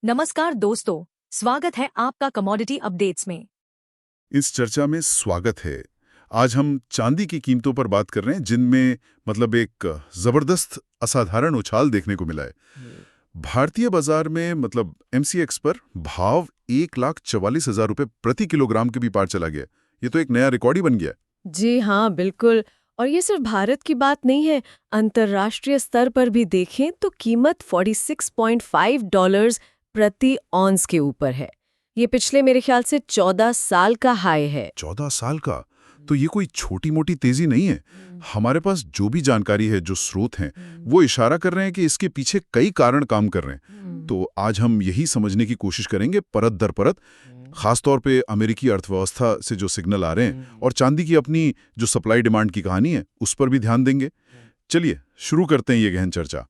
नमस्कार दोस्तों, स्वागत है आपका कमोडिटी अपडेट्स में। इस चर्चा में स्वागत है। आज हम चांदी की कीमतों पर बात कर रहे हैं, जिनमें मतलब एक जबरदस्त असाधारण उछाल देखने को मिला है। भारतीय बाजार में मतलब एमसीएक्स पर भाव 1,44,000 रुपए प्रति किलोग्राम के भी पार चला गया। ये तो एक नया रिकॉर्ड ही बन गया। जी हाँ, बिल्कुल। और ये सिर्फ भारत की बात नहीं है, अंतर्राष्ट्रीय स्तर पर भी देखें तो कीमत $46.5 प्रति ऑन्स के ऊपर है। ये पिछले मेरे ख्याल से 14 साल का हाई है। 14 साल का तो ये कोई छोटी मोटी तेजी नहीं है। हमारे पास जो भी जानकारी है, जो स्रोत हैं, वो इशारा कर रहे हैं कि इसके पीछे कई कारण काम कर रहे हैं। तो आज हम यही समझने की कोशिश करेंगे परत दर परत, खासतौर पे अमेरिकी अर्थव्यवस्था से जो सिग्नल आ रहे हैं और चांदी की अपनी जो सप्लाई डिमांड की कहानी है, उस पर भी ध्यान देंगे। चलिए शुरू करते हैं ये गहन चर्चा।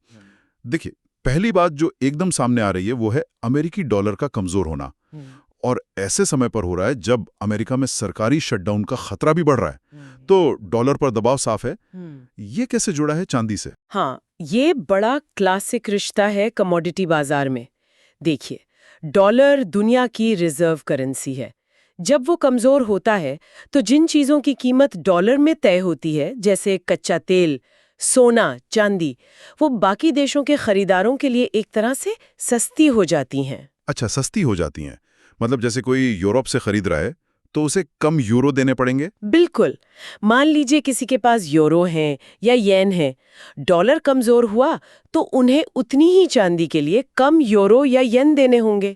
देखिए, पहली बात जो एकदम सामने आ रही है वो है अमेरिकी डॉलर का कमजोर होना, और ऐसे समय पर हो रहा है जब अमेरिका में सरकारी शटडाउन का खतरा भी बढ़ रहा है। तो डॉलर पर दबाव साफ है। ये कैसे जुड़ा है चांदी से? हाँ, ये बड़ा क्लासिक रिश्ता है कमोडिटी बाजार में। देखिए, डॉलर दुनिया की रिजर्व करेंसी है। जब वो कमजोर होता है तो जिन चीजों की कीमत डॉलर में तय होती है, जैसे कच्चा तेल, सोना, चांदी, वो बाकी देशों के खरीदारों के लिए एक तरह से सस्ती हो जाती हैं। अच्छा, सस्ती हो जाती हैं। मतलब जैसे कोई यूरोप से खरीद रहा है तो उसे कम यूरो देने पड़ेंगे। बिल्कुल। मान लीजिए किसी के पास यूरो हैं या येन है, डॉलर कमजोर हुआ तो उन्हें उतनी ही चांदी के लिए कम यूरो या येन देने होंगे।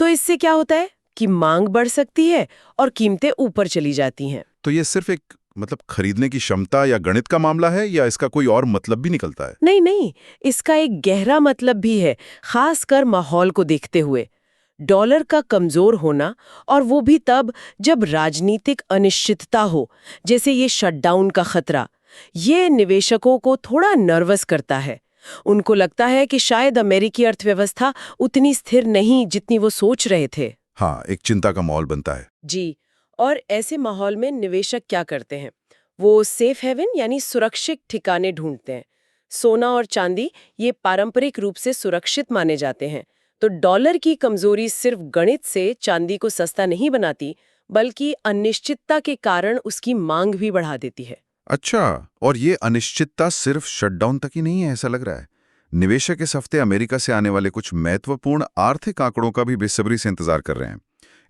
तो इससे क्या होता है कि मांग बढ़ सकती है और कीमतें ऊपर चली जाती हैं। तो ये सिर्फ एक मतलब खरीदने की क्षमता या गणित का मामला है, या इसका कोई और मतलब भी निकलता है? नहीं नहीं, इसका एक गहरा मतलब भी है, खासकर माहौल को देखते हुए। डॉलर का कमजोर होना, और वो भी तब जब राजनीतिक अनिश्चितता हो, जैसे ये शटडाउन का खतरा, ये निवेशकों को थोड़ा नर्वस करता है। उनको लगता है कि शायद अमेरिकी अर्थव्यवस्था उतनी स्थिर नहीं जितनी वो सोच रहे थे। हाँ, एक चिंता का माहौल बनता है। जी, और ऐसे माहौल में निवेशक क्या करते हैं? वो सेफ हेवन यानी सुरक्षित ठिकाने ढूंढते हैं। सोना और चांदी ये पारंपरिक रूप से सुरक्षित माने जाते हैं। तो डॉलर की कमजोरी सिर्फ गणित से चांदी को सस्ता नहीं बनाती, बल्कि अनिश्चितता के कारण उसकी मांग भी बढ़ा देती है। अच्छा, और ये अनिश्चितता सिर्फ शटडाउन तक ही नहीं है, ऐसा लग रहा है। निवेशक इस हफ्ते अमेरिका से आने वाले कुछ महत्वपूर्ण आर्थिक आंकड़ों का भी बेसब्री से इंतजार कर रहे हैं।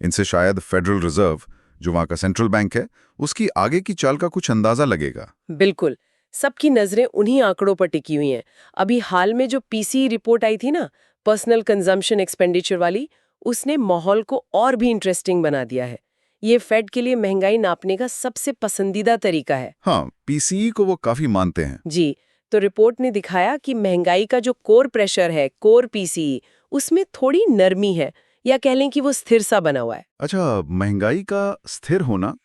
इनसे शायद फेडरल रिजर्व, जो वहां का सेंट्रल बैंक है, उसकी आगे की चाल का कुछ अंदाजा लगेगा। बिल्कुल, सबकी नजरें उन्हीं आंकड़ों पर टिकी हुई हैं। अभी हाल में जो पीसी रिपोर्ट आई थी ना, पर्सनल कंजम्पशन एक्सपेंडिचर वाली, उसने माहौल को और भी इंटरेस्टिंग बना दिया है। ये फेड के लिए महंगाई नापने का सबसे पसंदीदा तरीका है। हाँ, पीसीई को वो काफी मानते हैं। जी, तो रिपोर्ट ने दिखाया कि महंगाई का जो कोर प्रेशर है, कोर पीसीई, उसमें थोड़ी नरमी है, या कह लें कि वो स्थिर सा बना हुआ है। अच्छा, महंगाई का स्थिर होना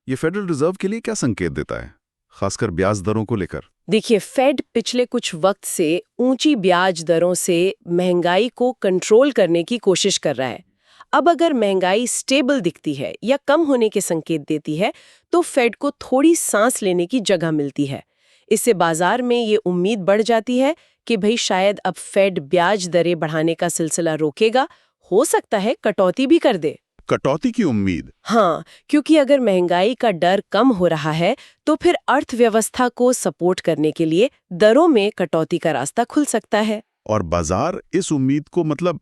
ये फेडरल रिजर्व के लिए क्या संकेत देता है, खासकर ब्याज दरों को लेकर? देखिए, फेड पिछले कुछ वक्त से ऊंची ब्याज दरों से महंगाई को कंट्रोल करने की कोशिश कर रहा है। अब अगर महंगाई स्टेबल दिखती है या कम होने के संकेत देती है, तो फेड को थोड़ी सांस लेने की जगह मिलती है। इससे बाजार में ये उम्मीद बढ़ जाती है कि भाई शायद अब फेड ब्याज दरें बढ़ाने का सिलसिला रोकेगा, हो सकता है कटौती भी कर दे। कटौती की उम्मीद? हाँ, क्योंकि अगर महंगाई का डर कम हो रहा है तो फिर अर्थव्यवस्था को सपोर्ट करने के लिए दरों में कटौती का रास्ता खुल सकता है। और बाजार इस उम्मीद को मतलब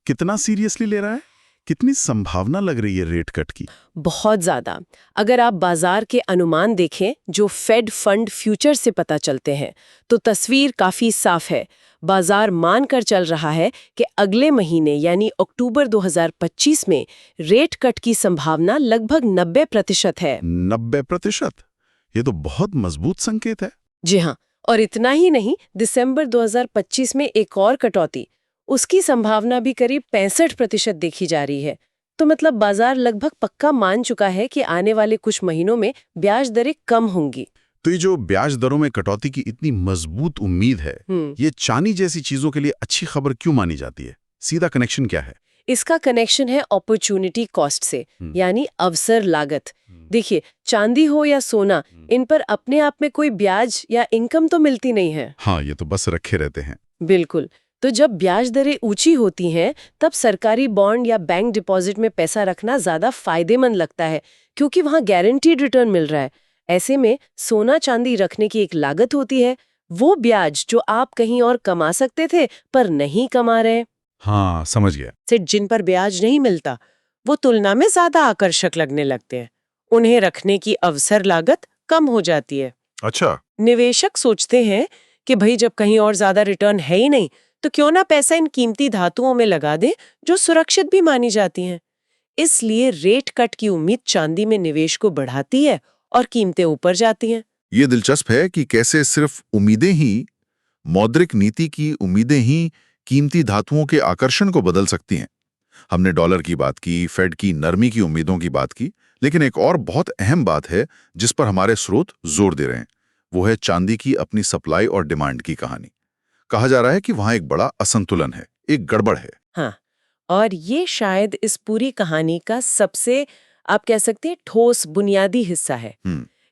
कितना सीरियसली ले रहा है? कितनी संभावना लग रही है रेट कट की? बहुत ज्यादा। अगर आप बाजार के अनुमान देखें जो फेड फंड फ्यूचर से पता चलते हैं, तो तस्वीर काफी साफ है। बाजार मानकर चल रहा है कि अगले महीने यानी अक्टूबर 2025 में रेट कट की संभावना लगभग 90% है। 90%? ये तो बहुत मजबूत संकेत है। जी हाँ, और इतना ही नहीं, दिसंबर 2025 में एक और कटौती, उसकी संभावना भी करीब 65% देखी जा रही है। तो मतलब बाजार लगभग पक्का मान चुका है कि आने वाले कुछ महीनों में ब्याज दरें कम होंगी। तो ये जो ब्याज दरों में कटौती की इतनी मजबूत उम्मीद है, ये चांदी जैसी चीजों के लिए अच्छी खबर क्यों मानी जाती है? सीधा कनेक्शन क्या है? इसका कनेक्शन है अपॉर्चुनिटी कॉस्ट से, यानी अवसर लागत। देखिए, चांदी हो या सोना, इन पर अपने आप में कोई ब्याज या इनकम तो मिलती नहीं है। हाँ, ये तो बस रखे रहते हैं। बिल्कुल। तो जब ब्याज दरें ऊंची होती हैं तब सरकारी बॉन्ड या बैंक डिपॉजिट में पैसा रखना ज्यादा फायदेमंद लगता है, क्योंकि वहां गारंटीड रिटर्न मिल रहा है। ऐसे में सोना चांदी रखने की एक लागत होती है, वो ब्याज जो आप कहीं और कमा सकते थे पर नहीं कमा रहे। हाँ, समझ गया। से जिन पर ब्याज नहीं मिलता वो तुलना में ज्यादा आकर्षक लगने लगते हैं। उन्हें रखने की अवसर लागत कम हो जाती है। अच्छा। निवेशक सोचते हैं कि भाई जब कहीं और ज्यादा रिटर्न है ही नहीं तो क्यों ना पैसा इन कीमती धातुओं में लगा दें जो सुरक्षित भी मानी जाती हैं। इसलिए रेट कट की उम्मीद चांदी में निवेश को बढ़ाती है और कीमतें ऊपर जाती हैं। ये दिलचस्प है कि कैसे सिर्फ उम्मीदें ही, मौद्रिक नीति की उम्मीदें ही कीमती धातुओं के आकर्षण को बदल सकती हैं। हमने डॉलर की बात की, फेड की नरमी की उम्मीदों की बात की, लेकिन एक और बहुत अहम बात है जिस पर हमारे स्रोत जोर दे रहे हैं, वो है चांदी की अपनी सप्लाई और डिमांड की कहानी। कहा जा रहा है कि वहां एक बड़ा असंतुलन है, एक गड़बड़ है। हाँ, और ये शायद इस पूरी कहानी का सबसे, आप कह सकते हैं, ठोस बुनियादी हिस्सा है।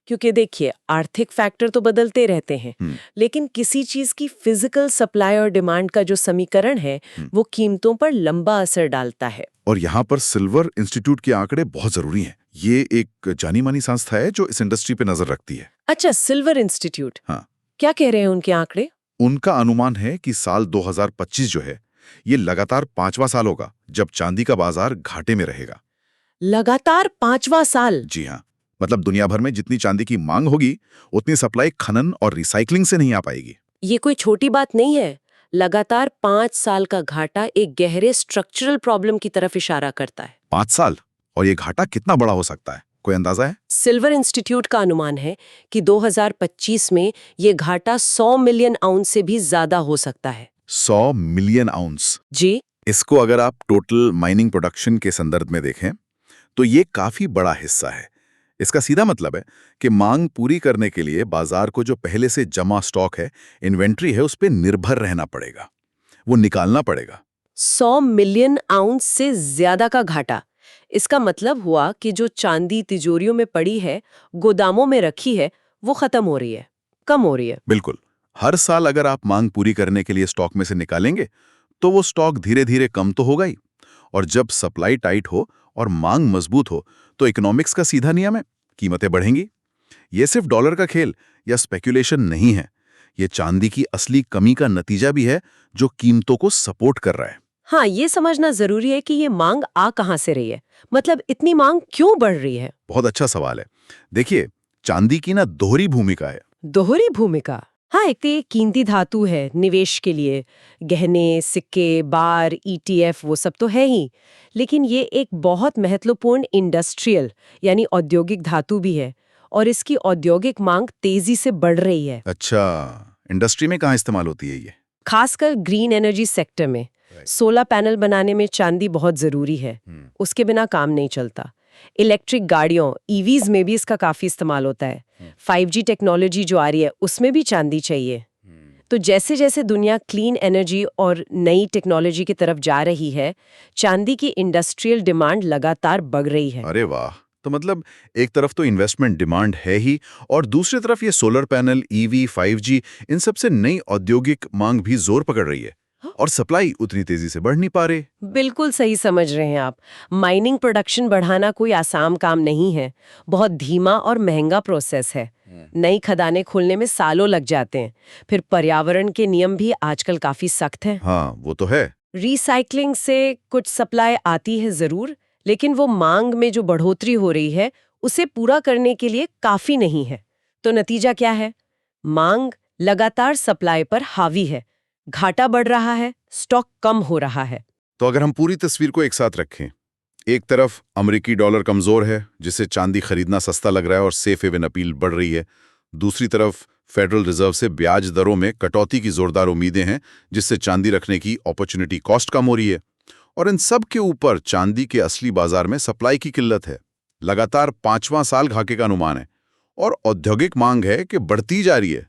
क्योंकि देखिए, आर्थिक फैक्टर तो बदलते रहते हैं, लेकिन किसी चीज की फिजिकल सप्लाई और डिमांड का जो समीकरण है वो कीमतों पर लंबा असर डालता है। और यहाँ पर सिल्वर इंस्टीट्यूट के आंकड़े बहुत जरूरी हैं। ये एक जानी मानी संस्था है जो इस इंडस्ट्री पे नजर रखती है। अच्छा, सिल्वर इंस्टीट्यूट। हाँ। क्या कह रहे हैं उनके आंकड़े? उनका अनुमान है कि साल 2025 जो है ये लगातार 5वां साल होगा जब चांदी का बाजार घाटे में रहेगा। लगातार 5वां साल? जी हाँ, मतलब दुनिया भर में जितनी चांदी की मांग होगी उतनी सप्लाई खनन और रिसाइकलिंग से नहीं आ पाएगी। ये कोई छोटी बात नहीं है। लगातार 5 साल का घाटा एक गहरे स्ट्रक्चरल प्रॉब्लम की तरफ इशारा करता है। 5 साल? और ये घाटा कितना बड़ा हो सकता है, कोई अंदाजा है? सिल्वर इंस्टीट्यूट का अनुमान है कि 2025 में ये घाटा 100 मिलियन आउंस से भी ज्यादा हो सकता है। 100 मिलियन आउंस? जी। इसको अगर आप टोटल माइनिंग प्रोडक्शन के संदर्भ में देखें तो ये काफी बड़ा हिस्सा है। इसका सीधा मतलब है कि मांग पूरी करने के लिए बाजार को जो पहले से जमा स्टॉक है, इन्वेंट्री है, उस पर निर्भर रहना पड़ेगा, वो निकालना पड़ेगा। 100 मिलियन आउंस से ज्यादा का घाटा। इसका मतलब हुआ कि जो चांदी तिजोरियों में पड़ी है, गोदामों में रखी है, वो खत्म हो रही है, कम हो रही है। बिल्कुल। हर साल अगर आप मांग पूरी करने के लिए स्टॉक में से निकालेंगे तो वो स्टॉक धीरे धीरे कम तो होगा ही। और जब सप्लाई टाइट हो और मांग मजबूत हो तो इकोनॉमिक्स का सीधा नियम है, कीमतें बढ़ेंगी। ये सिर्फ डॉलर का खेल या स्पेकुलेशन नहीं है, ये चांदी की असली कमी का नतीजा भी है जो कीमतों को सपोर्ट कर रहा है। हाँ, ये समझना जरूरी है कि ये मांग आ कहां से रही है, मतलब इतनी मांग क्यों बढ़ रही है। बहुत अच्छा सवाल है। देखिए, चांदी की ना दोहरी भूमिका है। दोहरी भूमिका? हाँ, एक तो ये कीमती धातु है, निवेश के लिए गहने, सिक्के, बार, ETF वो सब तो है ही, लेकिन ये एक बहुत महत्वपूर्ण इंडस्ट्रियल यानी औद्योगिक धातु भी है और इसकी औद्योगिक मांग तेजी से बढ़ रही है। अच्छा, इंडस्ट्री में कहाँ इस्तेमाल होती है ये? खासकर ग्रीन एनर्जी सेक्टर में। सोलर पैनल बनाने में चांदी बहुत जरूरी है, उसके बिना काम नहीं चलता। इलेक्ट्रिक गाड़ियों, EVs में भी इसका काफी इस्तेमाल होता है। 5G टेक्नोलॉजी जो आ रही है उसमें भी चांदी चाहिए। तो जैसे जैसे दुनिया क्लीन एनर्जी और नई टेक्नोलॉजी की तरफ जा रही है, चांदी की इंडस्ट्रियल डिमांड लगातार बढ़ रही है। अरे वाह! तो मतलब एक तरफ तो इन्वेस्टमेंट डिमांड है ही और दूसरी तरफ ये सोलर पैनल, EV, 5G, इन सब से नई औद्योगिक मांग भी जोर पकड़ रही है और सप्लाई उतनी तेजी से बढ़ नहीं पा रही। बिल्कुल सही समझ रहे हैं आप। माइनिंग प्रोडक्शन बढ़ाना कोई आसान काम नहीं है, बहुत धीमा और महंगा प्रोसेस है। नई खदानें खुलने में सालों लग जाते हैं। फिर पर्यावरण के नियम भी आजकल काफी सख्त हैं। हाँ, वो तो है। रिसाइकलिंग से कुछ सप्लाई आती है जरूर, लेकिन वो मांग में जो बढ़ोतरी हो रही है उसे पूरा करने के लिए काफी नहीं है। तो नतीजा क्या है? मांग लगातार सप्लाई पर हावी है, घाटा बढ़ रहा है, स्टॉक कम हो रहा है। तो अगर हम पूरी तस्वीर को एक साथ रखें, एक तरफ अमेरिकी डॉलर कमजोर है जिससे चांदी खरीदना सस्ता लग रहा है और सेफ हेवन अपील बढ़ रही है। दूसरी तरफ फेडरल रिजर्व से ब्याज दरों में कटौती की जोरदार उम्मीदें हैं जिससे चांदी रखने की अपॉर्चुनिटी कॉस्ट कम हो रही है। और इन सब के ऊपर चांदी के असली बाजार में सप्लाई की किल्लत है। लगातार 5वां साल घाटे का अनुमान है और औद्योगिक मांग है कि बढ़ती जा रही है।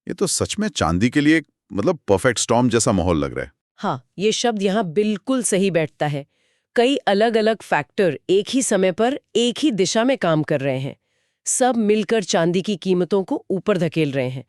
ये तो सच में चांदी के लिए मतलब परफेक्ट स्टॉर्म जैसा माहौल लग रहा है। हाँ, ये शब्द यहाँ बिल्कुल सही बैठता है। कई अलग अलग फैक्टर एक ही समय पर एक ही दिशा में काम कर रहे हैं, सब मिलकर चांदी की कीमतों को ऊपर धकेल रहे हैं।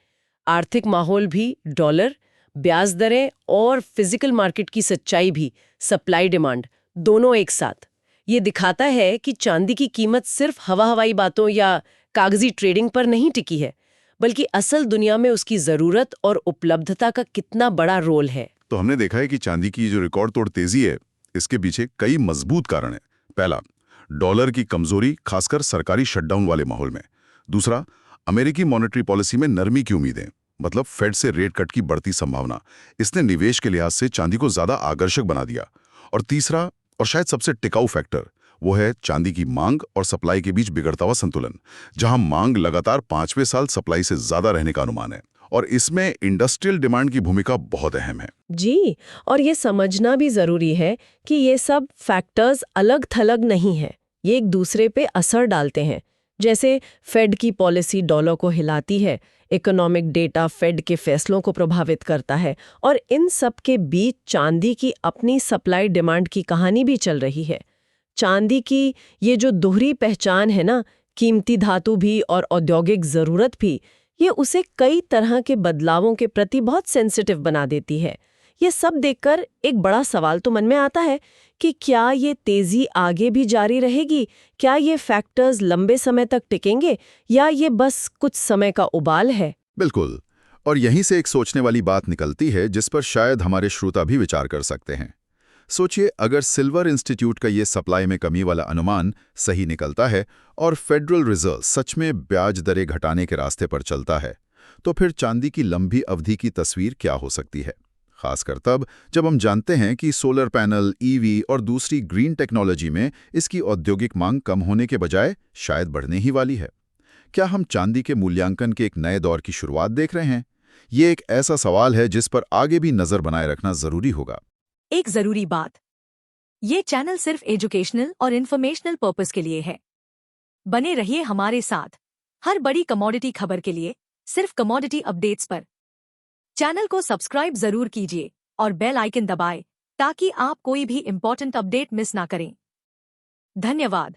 आर्थिक माहौल भी, डॉलर, ब्याज दरें और फिजिकल मार्केट की सच्चाई भी, सप्लाई डिमांड दोनों एक साथ। ये दिखाता है कि चांदी की कीमत सिर्फ हवाई बातों या कागजी ट्रेडिंग पर नहीं टिकी है, बल्कि असल दुनिया में उसकी जरूरत और उपलब्धता का कितना बड़ा रोल है। तो हमने देखा है कि चांदी की जो रिकॉर्ड तोड़ तेजी है, इसके पीछे कई मजबूत कारण हैं। पहला, डॉलर की कमजोरी, खासकर सरकारी शटडाउन वाले माहौल में। दूसरा, अमेरिकी मॉनेटरी पॉलिसी में नरमी की उम्मीदें, मतलब फेड से रेट कट की बढ़ती संभावना। इसने निवेश के लिहाज से चांदी को ज्यादा आकर्षक बना दिया। और तीसरा, और शायद सबसे टिकाऊ फैक्टर, वो है चांदी की मांग और सप्लाई के बीच बिगड़ता हुआ संतुलन, जहां मांग लगातार 5वें साल सप्लाई से ज्यादा रहने का अनुमान है। और इसमें इंडस्ट्रियल डिमांड की भूमिका बहुत अहम है। जी, और ये समझना भी जरूरी है कि ये सब फैक्टर्स अलग थलग नहीं है, ये एक दूसरे पे असर डालते हैं। जैसे फेड की पॉलिसी डॉलर को हिलाती है, इकोनॉमिक डेटा फेड के फैसलों को प्रभावित करता है, और इन सब के बीच चांदी की अपनी सप्लाई डिमांड की कहानी भी चल रही है। चांदी की ये जो दोहरी पहचान है ना, कीमती धातु भी और औद्योगिक जरूरत भी, ये उसे कई तरह के बदलावों के प्रति बहुत सेंसिटिव बना देती है। ये सब देखकर एक बड़ा सवाल तो मन में आता है कि क्या ये तेजी आगे भी जारी रहेगी? क्या ये फैक्टर्स लंबे समय तक टिकेंगे, या ये बस कुछ समय का उबाल है? बिल्कुल। और यहीं से एक सोचने वाली बात निकलती है, जिस पर शायद हमारे श्रोता भी विचार कर सकते हैं। सोचिए, अगर सिल्वर इंस्टीट्यूट का ये सप्लाई में कमी वाला अनुमान सही निकलता है और फेडरल रिजर्व सच में ब्याज दरें घटाने के रास्ते पर चलता है, तो फिर चांदी की लंबी अवधि की तस्वीर क्या हो सकती है? खासकर तब जब हम जानते हैं कि सोलर पैनल, ईवी और दूसरी ग्रीन टेक्नोलॉजी में इसकी औद्योगिक मांग कम होने के बजाय शायद बढ़ने ही वाली है। क्या हम चांदी के मूल्यांकन के एक नए दौर की शुरुआत देख रहे हैं? ये एक ऐसा सवाल है जिस पर आगे भी नजर बनाए रखना जरूरी होगा। एक जरूरी बात, ये चैनल सिर्फ एजुकेशनल और इन्फॉर्मेशनल पर्पस के लिए है। बने रहिए हमारे साथ हर बड़ी कमोडिटी खबर के लिए, सिर्फ कमोडिटी अपडेट्स पर। चैनल को सब्सक्राइब जरूर कीजिए और बेल आइकन दबाएं ताकि आप कोई भी इंपॉर्टेंट अपडेट मिस ना करें। धन्यवाद।